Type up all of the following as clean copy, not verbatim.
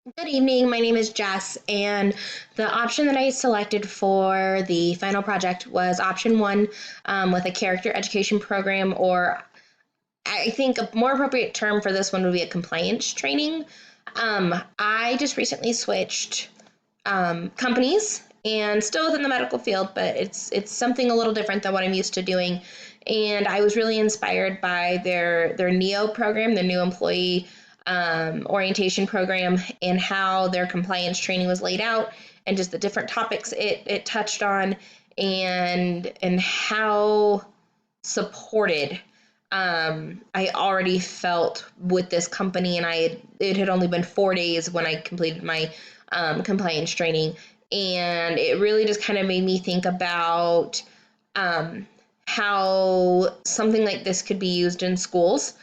Good evening. My name is Jess, and the option that I selected for the final project was option one with a character education program, or I think a more appropriate term for this one would be a compliance training. I just recently switched companies and still within the medical field, but it's something a little different than what I'm used to doing. And I was really inspired by their NEO program, their new employee orientation program, and how their compliance training was laid out, and just the different topics it touched on, and how supported I already felt with this company, and it had only been 4 days when I completed my compliance training, and it really just kind of made me think about um, how something like this could be used in schools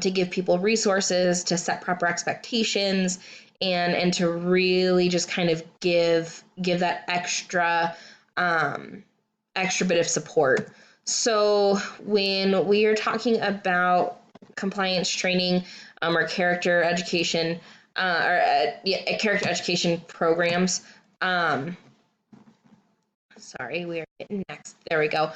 to give people resources, to set proper expectations, and to really just kind of give that extra bit of support. So when we are talking about compliance training or character education yeah, character education programs, um, sorry, we are getting next. There we go.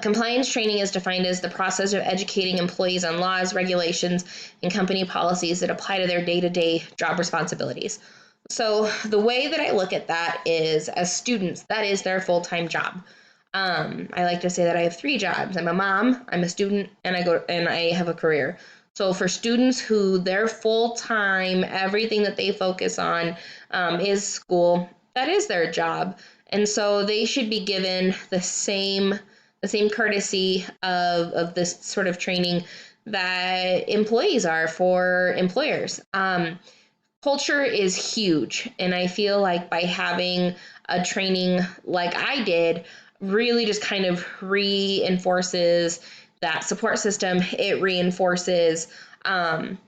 Compliance training is defined as the process of educating employees on laws, regulations, and company policies that apply to their day-to-day job responsibilities. So the way that I look at that is, as students, that is their full-time job. I like to say that I have three jobs. I'm a mom, I'm a student, and I have a career. So for students who their full time, everything that they focus on is school, that is their job, and so they should be given the same courtesy of this sort of training that employees are for employers. Culture is huge, and I feel like by having a training like I did really just kind of reinforces that support system. It reinforces um,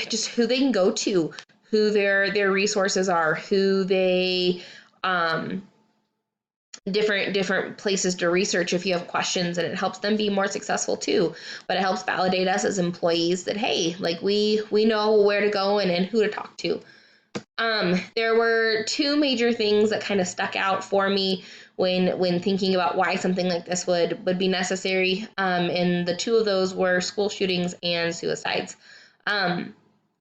just who they can go to, who their resources are, who they um, different places to research if you have questions, and it helps them be more successful too. But it helps validate us as employees that, hey, like we know where to go and who to talk to. There were two major things that kind of stuck out for me when thinking about why something like this would be necessary. And the two of those were school shootings and suicides. Um,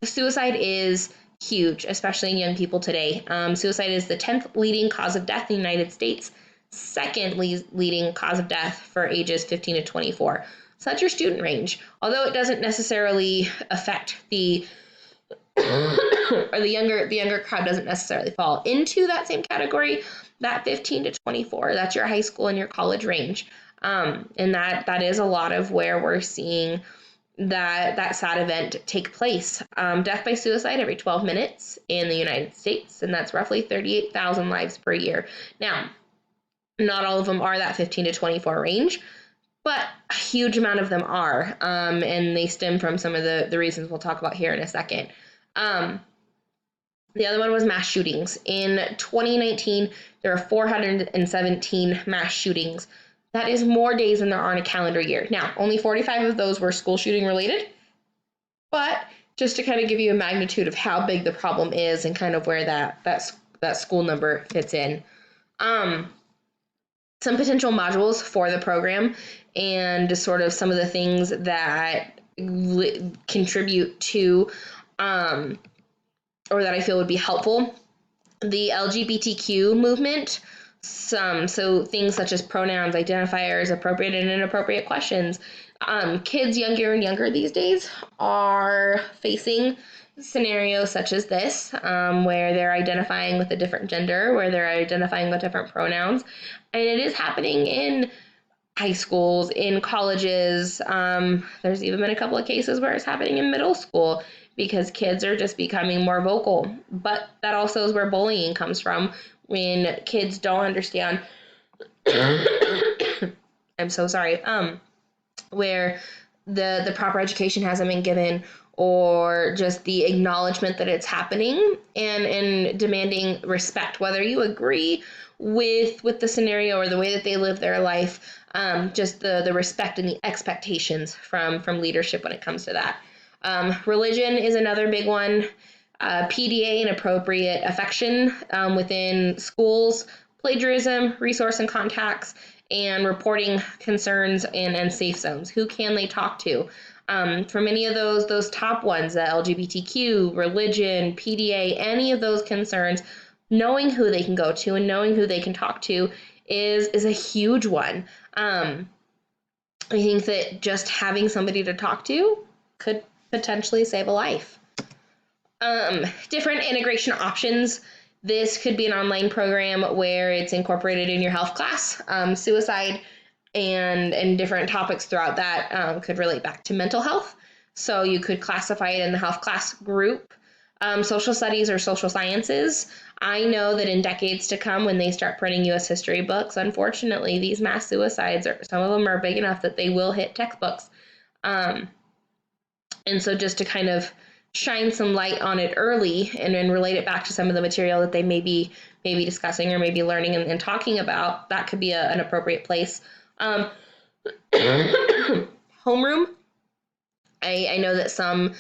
Suicide is huge, especially in young people today. Suicide is the 10th leading cause of death in the United States, second leading cause of death for ages 15 to 24. So that's your student range. Although it doesn't necessarily affect the or the younger crowd doesn't necessarily fall into that same category. That 15 to 24, that's your high school and your college range. And that is a lot of where we're seeing that sad event take place. Death by suicide every 12 minutes in the United States, and that's roughly 38,000 lives per year. Now, not all of them are that 15 to 24 range, but a huge amount of them are, and they stem from some of the reasons we'll talk about here in a second. Um, the other one was mass shootings. In 2019, there are 417 mass shootings. That is more days than there are in a calendar year. Now, only 45 of those were school shooting related, but just to kind of give you a magnitude of how big the problem is and kind of where that school number fits in. Um, some potential modules for the program and sort of some of the things that contribute to um, or that I feel would be helpful. The LGBTQ movement, so things such as pronouns, identifiers, appropriate and inappropriate questions. Kids younger and younger these days are facing scenarios such as this, where they're identifying with a different gender, where they're identifying with different pronouns, and it is happening in high schools, in colleges. There's even been a couple of cases where it's happening in middle school because kids are just becoming more vocal. But that also is where bullying comes from, when kids don't understand. I'm so sorry. Where the proper education hasn't been given, or just the acknowledgement that it's happening, and demanding respect, whether you agree with the scenario or the way that they live their life. Just the respect and the expectations from leadership when it comes to that. Religion is another big one. PDA, inappropriate affection within schools, plagiarism, resource and contacts, and reporting concerns and safe zones. Who can they talk to? For many of those top ones, LGBTQ, religion, PDA, any of those concerns, knowing who they can go to and knowing who they can talk to is a huge one. I think that just having somebody to talk to could potentially save a life. Different integration options. This could be an online program where it's incorporated in your health class. Suicide and different topics throughout that could relate back to mental health. So you could classify it in the health class group. Social studies or social sciences. I know that in decades to come, when they start printing U.S. history books, unfortunately, these mass suicides, some of them are big enough that they will hit textbooks. And so just to kind of shine some light on it early and then relate it back to some of the material that they may be discussing or maybe learning and talking about, that could be an appropriate place. Homeroom. I know that some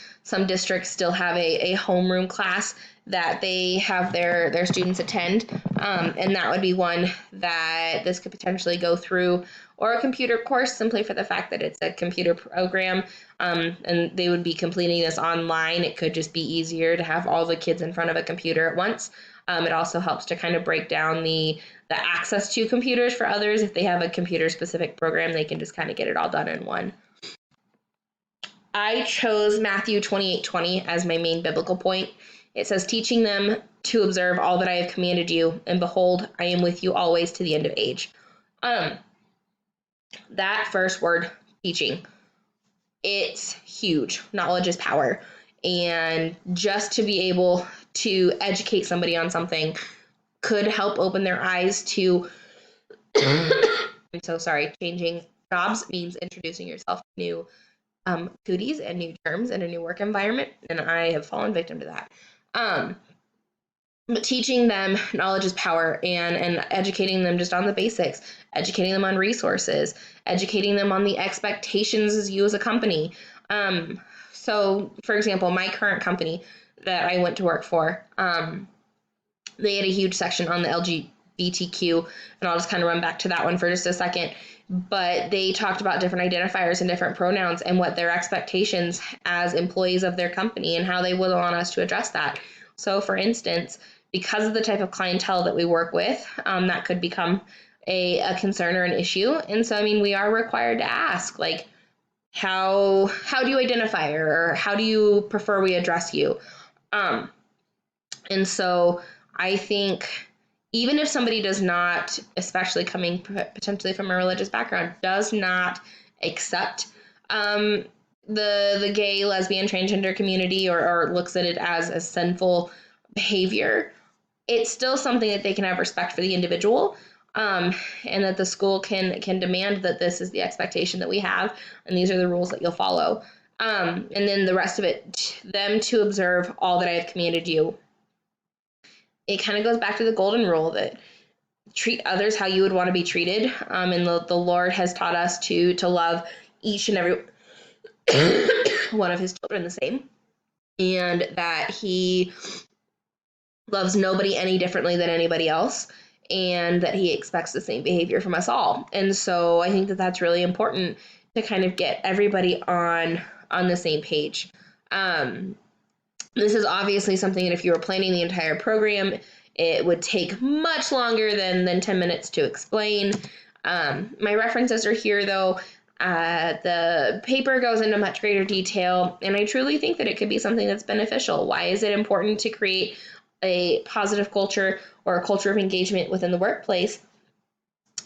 districts still have a homeroom class that they have their students attend, and that would be one that this could potentially go through, or a computer course simply for the fact that it's a computer program, and they would be completing this online. It could just be easier to have all the kids in front of a computer at once. It also helps to kind of break down the access to computers for others. If they have a computer specific program, they can just kind of get it all done in one. I chose Matthew 28:20 as my main biblical point. It says, teaching them to observe all that I have commanded you, and behold, I am with you always to the end of age. That first word, teaching, it's huge. Knowledge is power. And just to be able to educate somebody on something could help open their eyes to, changing jobs means introducing yourself to new cooties and new terms and a new work environment, and I have fallen victim to that. But teaching them knowledge is power, and educating them just on the basics, educating them on resources, educating them on the expectations as you as a company. So, for example, my current company that I went to work for, they had a huge section on the LGBTQ, and I'll just kind of run back to that one for just a second. But they talked about different identifiers and different pronouns and what their expectations as employees of their company and how they would want us to address that. So, for instance, because of the type of clientele that we work with, that could become a concern or an issue. And so, I mean, we are required to ask, like, how do you identify, or how do you prefer we address you? And so I think even if somebody does not, especially coming potentially from a religious background, does not accept the gay, lesbian, transgender community, or looks at it as a sinful behavior, it's still something that they can have respect for the individual, and that the school can demand that this is the expectation that we have, and these are the rules that you'll follow. And then the rest of it, them to observe all that I have commanded you. It kind of goes back to the golden rule that treat others how you would want to be treated. And the Lord has taught us to love each and every one of his children the same, and that he loves nobody any differently than anybody else, and that he expects the same behavior from us all. And so I think that that's really important to kind of get everybody on the same page. This is obviously something that if you were planning the entire program, it would take much longer than 10 minutes to explain. My references are here, though. The paper goes into much greater detail, and I truly think that it could be something that's beneficial. Why is it important to create a positive culture or a culture of engagement within the workplace,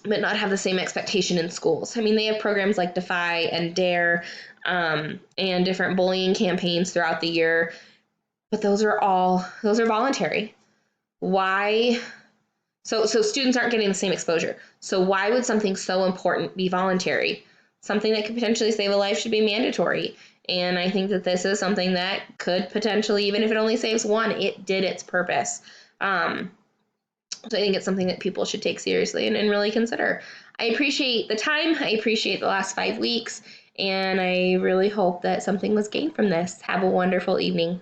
but not have the same expectation in schools? I mean, they have programs like Defy and Dare, and different bullying campaigns throughout the year, but those are voluntary. Why? So students aren't getting the same exposure. So why would something so important be voluntary? Something that could potentially save a life should be mandatory. And I think that this is something that could potentially, even if it only saves one, it did its purpose. So I think it's something that people should take seriously and really consider. I appreciate the time. I appreciate the last 5 weeks. And I really hope that something was gained from this. Have a wonderful evening.